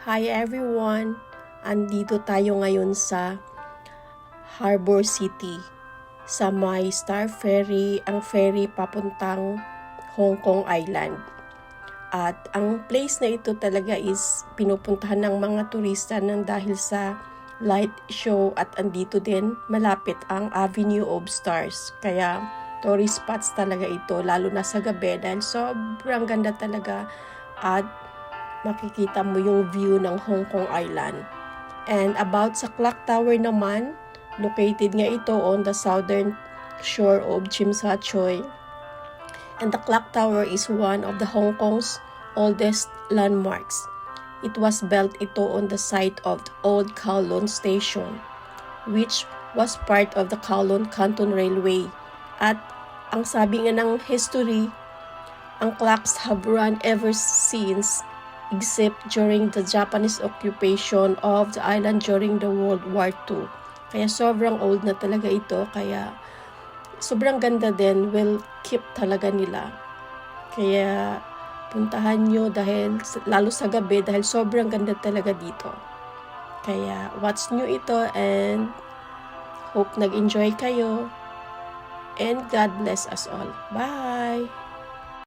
Hi everyone! Andito tayo ngayon sa Harbor City sa may Star Ferry, ang ferry papuntang Hong Kong Island. At ang place na ito talaga is pinupuntahan ng mga turista nang dahil sa light show at andito din malapit ang Avenue of Stars. Kaya tourist spots talaga ito lalo na sa gabi dahil sobrang ganda talaga at makikita mo yung view ng Hong Kong Island. And about sa clock tower naman, located nga ito on the southern shore of Tsim Sha Tsui. And the clock tower is one of the Hong Kong's oldest landmarks. It was built ito on the site of the old Kowloon Station, which was part of the Kowloon Canton Railway. At ang sabi nga ng history, ang clocks have run ever since except during the Japanese occupation of the island during the World War II. Kaya sobrang old na talaga ito, kaya sobrang ganda din, will keep talaga nila. Kaya puntahan nyo dahil, lalo sa gabi dahil sobrang ganda talaga dito. Kaya watch nyo ito and hope nag-enjoy kayo. And God bless us all. Bye!